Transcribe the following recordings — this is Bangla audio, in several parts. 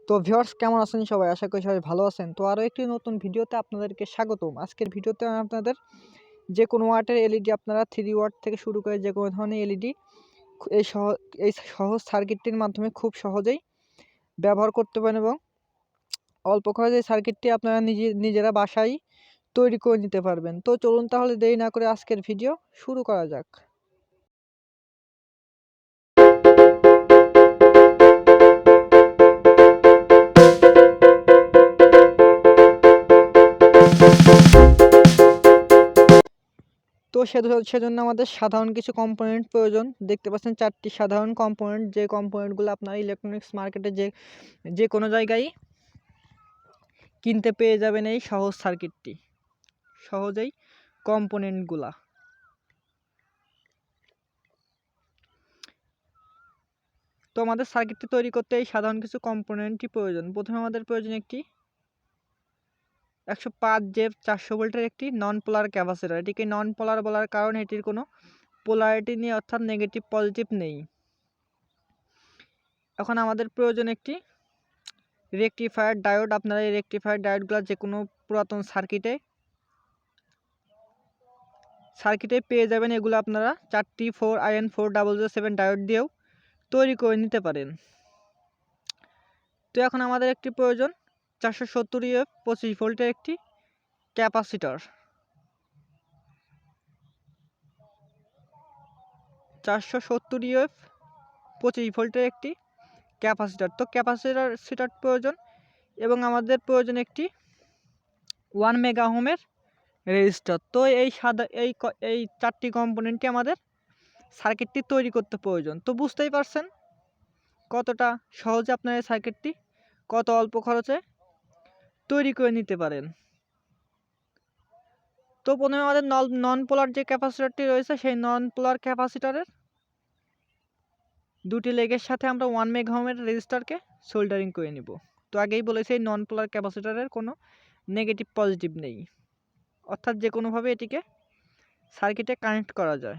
তো ভিউয়ার্স কেমন আছেন সবাই? আশা করি সবাই ভালো আছেন। তো আরো একটি নতুন ভিডিওতে আপনাদেরকে স্বাগতম। আজকের ভিডিওতে আমি আপনাদের যে কোনো ওয়াটের এলইডি আপনারা 3 ওয়াট থেকে শুরু করে যে কোনো ধরনের এলইডি এই এই সহজ সার্কিটটির মাধ্যমে খুব সহজেই ব্যবহার করতে পারেন এবং অল্প খরচে এই সার্কিটটি আপনারা নিজেরা বাসায় তৈরি করে নিতে পারবেন। তো চলুন তাহলে দেরি না করে আজকের ভিডিও শুরু করা যাক। তো সেজন্য আমাদের সাধারণ কিছু কম্পোনেন্ট প্রয়োজন। দেখতে পাচ্ছেন 4টি সাধারণ কম্পোনেন্ট, যে কম্পোনেন্টগুলো আপনারা ইলেকট্রনিক্স মার্কেটে যে কোনো জায়গায় কিনতে পেয়ে যাবেন এই সহজ সার্কিটটি সহজেই কম্পোনেন্টগুলা। তো আমাদের সার্কিটটি তৈরি করতে এই সাধারণ কিছু কম্পোনেন্টই প্রয়োজন। প্রথমে আমাদের প্রয়োজন একটি 105 400 ভোল্টের একটি নন পোলার ক্যাপাসিটর। এটিকে নন পোলার বলার কারণ এটির কোনো পোলারিটি নেই, অর্থাৎ নেগেটিভ পজিটিভ নেই। এখন আমাদের প্রয়োজন একটি রেকটিফায়ার ডায়োড। আপনারা এই রেকটিফায়ার ডায়োডগুলো যে কোনো পুরাতন সার্কিটে পেয়ে যাবেন। এগুলো আপনারা 4টি 4IN4007 ডায়োড দিয়েও তৈরি করে নিতে পারেন। তো এখন আমাদের একটি প্রয়োজন 470 UF 25 ভোল্টের একটি ক্যাপাসিটর। 470 UF 25 ভোল্টের একটি ক্যাপাসিটর। তো ক্যাপাসিটর প্রয়োজন এবং আমাদের প্রয়োজন একটি 1 মেগা ওহমের রেজিস্টার। তো এই 4টি কম্পোনেন্টই আমাদের সার্কিটটি তৈরি করতে প্রয়োজন। তো বুঝতেই পারছেন কতটা সহজে আপনার এই সার্কিটটি কত অল্প খরচে তৈরি করে নিতে পারেন। তো প্রথমে আমাদের নন পোলার যে ক্যাপাসিটরটি রয়েছে সেই নন পোলার ক্যাপাসিটরের দুটি লেগের সাথে আমরা 1 মেগা ওহমের রেজিস্টারকে সোল্ডারিং করে নিব। তো আগেই বলেছি এই নন পোলার ক্যাপাসিটরের কোনো নেগেটিভ পজিটিভ নেই, অর্থাৎ যে কোনোভাবে এটিকে সার্কিটে কানেক্ট করা যায়।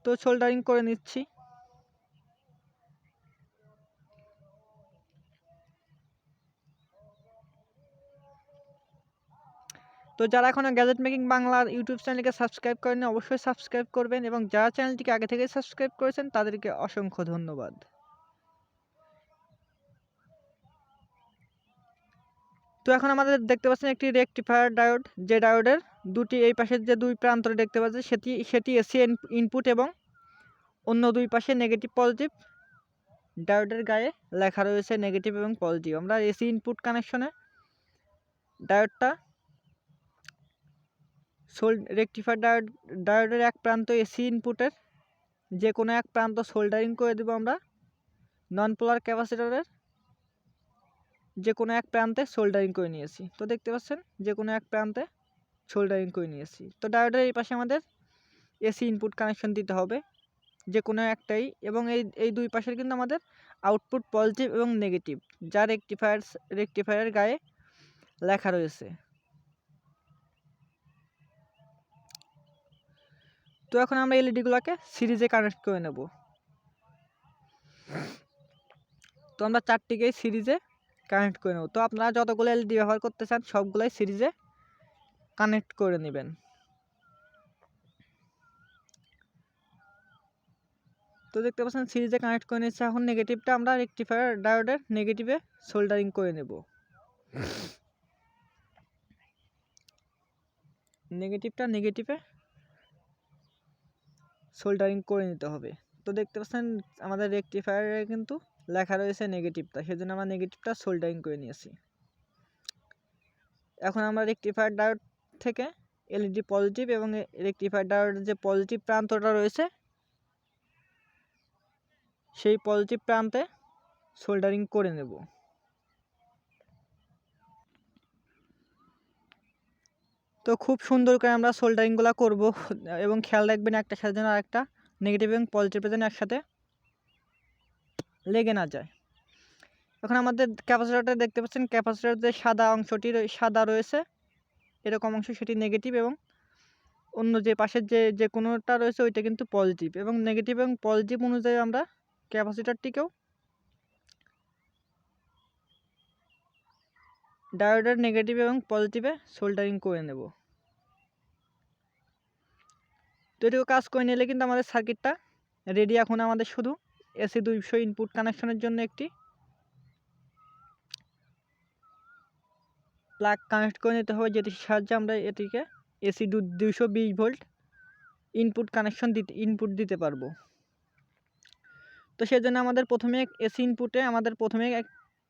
তো সোল্ডারিং করে নিচ্ছি। তো যারা এখনো গ্যাজেট মেকিং বাংলা ইউটিউব চ্যানেলকে সাবস্ক্রাইব করেননি অবশ্যই সাবস্ক্রাইব করবেন, এবং যারা চ্যানেলটিকে আগে থেকেই সাবস্ক্রাইব করেছেন তাদেরকে অসংখ্য ধন্যবাদ। তো এখন আমাদের দেখতে পাচ্ছেন একটি রেকটিফায়ার ডায়োড, যে ডায়োডের এই পাশের যে দুই প্রান্ত দেখতে পাচ্ছেন সেটি এসি ইনপুট এবং অন্য দুই পাশে নেগেটিভ পজিটিভ। ডায়োডের গায়ে লেখা রয়েছে নেগেটিভ এবং পজিটিভ। আমরা এসি ইনপুট কানেকশনে ডায়োডটা রেকটিফায়ার ডায়োডের এক প্রান্ত এসি ইনপুটের যে কোনো এক প্রান্ত সোল্ডারিং করে দেব আমরা নন পোলার ক্যাপাসিটরের যে কোনো এক প্রান্তে সোল্ডারিং করে নিয়েছি। তো দেখতে পাচ্ছেন যে কোনো এক প্রান্তে সোল্ডারিং করে নিয়েছি। তো ডায়োডের এই পাশে আমাদের এসি ইনপুট কানেকশন দিতে হবে যে কোনো একটাই, এবং এই দুই পাশের কিন্তু আমাদের আউটপুট পজিটিভ এবং নেগেটিভ, যা রেকটিফায়ারের গায়ে লেখা রয়েছে। তো এখন আমরা এলইডিগুলোকে সিরিজে কানেক্ট করে নেব। তো আমরা 4টিকেই সিরিজে কানেক্ট করে নেব। তো আপনারা যতগুলো এলইডি ব্যবহার করতে চান সবগুলোই সিরিজে কানেক্ট করে নেবেন। তো দেখতে পাচ্ছেন সিরিজে কানেক্ট করে নিচ্ছে। এখন নেগেটিভটা আমরা রেকটিফায়ার ডায়োডের নেগেটিভে সোল্ডারিং করে নেব। নেগেটিভে সোল্ডারিং করে নিতে হবে। তো দেখতে পাচ্ছেন আমাদের রেকটিফায়ারে কিন্তু লেখা রয়েছে নেগেটিভটা, সেজন্য আমরা নেগেটিভটা সোল্ডারিং করে নিয়েছি। এখন আমরা রেকটিফায়ার ডায়োড থেকে এলইডি পজিটিভ এবং রেকটিফায়ার ডায়োডের যে পজিটিভ প্রান্তটা রয়েছে সেই পজিটিভ প্রান্তে সোল্ডারিং করে নেব। তো খুব সুন্দর করে আমরা সোল্ডারিংগুলো করব, এবং খেয়াল রাখবেন একটা সাথে যেন আরেকটা নেগেটিভ এবং পজিটিভের যেন একসাথে লেগে না যায়। এখন আমাদের ক্যাপাসিটরটা দেখতে পাচ্ছেন, ক্যাপাসিটরের যে সাদা অংশটি সাদা রয়েছে এরকম অংশ সেটি নেগেটিভ, এবং অন্য যে পাশের যে কোনোটা রয়েছে ওইটা কিন্তু পজিটিভ, এবং নেগেটিভ এবং পজিটিভ অনুযায়ী আমরা ক্যাপাসিটরটিকেও ডায়োডের নেগেটিভ এবং পজিটিভে সোল্ডারিং করে নেব। তো এটুকু কাজ করে নিলে কিন্তু আমাদের সার্কিটটা রেডি। এখন আমাদের শুধু AC 200 ইনপুট কানেকশনের জন্য একটি প্লাগ কানেক্ট করে নিতে হবে, যেটির সাহায্যে আমরা এটিকে AC 220 ভোল্ট ইনপুট দিতে পারবো। তো সেজন্য আমাদের প্রথমে AC ইনপুটে আমাদের প্রথমে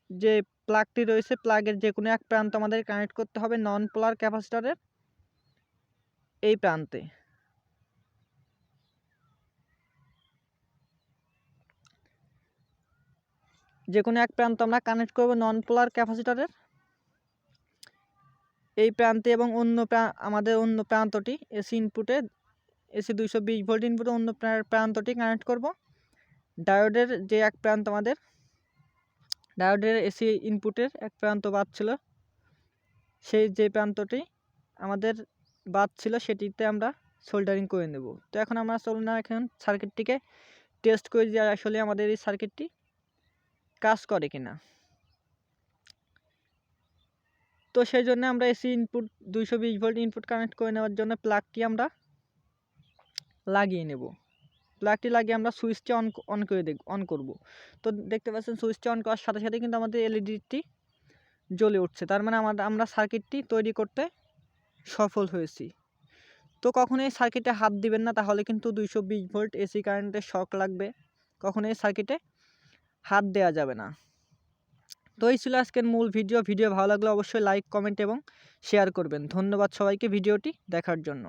যে প্লাগটি রয়েছে, প্লাগের যে কোনো এক প্রান্ত আমাদের কানেক্ট করতে হবে নন পোলার ক্যাপাসিটরের এই প্রান্তে। যে কোনো এক প্রান্ত আমরা কানেক্ট করব নন পোলার ক্যাপাসিটরের এই প্রান্তে, এবং আমাদের অন্য প্রান্তটি AC ইনপুটে AC 220 ভোল্ট ইনপুটে অন্য প্রান্তটি কানেক্ট করব ডায়োডের যে এক প্রান্ত আমাদের ডায়োডের AC ইনপুটের এক প্রান্ত বাদ ছিল, সেই যে প্রান্তটি আমাদের বাদ ছিল সেটিতে আমরা সোল্ডারিং করে নেব। তো এখন আমরা চলুন এখন সার্কিটটিকে টেস্ট করে যে আসলে আমাদের এই সার্কিটটি কাজ করে কিনা। তো সেই জন্য আমরা AC input 220 volt input connect করে নেওয়ার জন্য প্লাগটি আমরা লাগিয়ে নেব। প্লাগটি লাগিয়ে আমরা সুইচটি অন করব। তো দেখতে পাচ্ছেন সুইচটি অন করার সাথে সাথে কিন্তু আমাদের এলইডিটি জ্বলে উঠছে, তার মানে আমরা সার্কিটটি তৈরি করতে সফল হয়েছি। তো কখনোই সার্কিটে হাত দিবেন না, তাহলে কিন্তু 220 ভোল্ট AC কারেন্টের শক লাগবে, কখনোই সার্কিটে হাত দেওয়া যাবে না। তো এই ছিল আজকের মূল ভিডিও। ভালো লাগলে অবশ্যই লাইক, কমেন্ট এবং শেয়ার করবেন। ধন্যবাদ সবাইকে ভিডিওটি দেখার জন্য।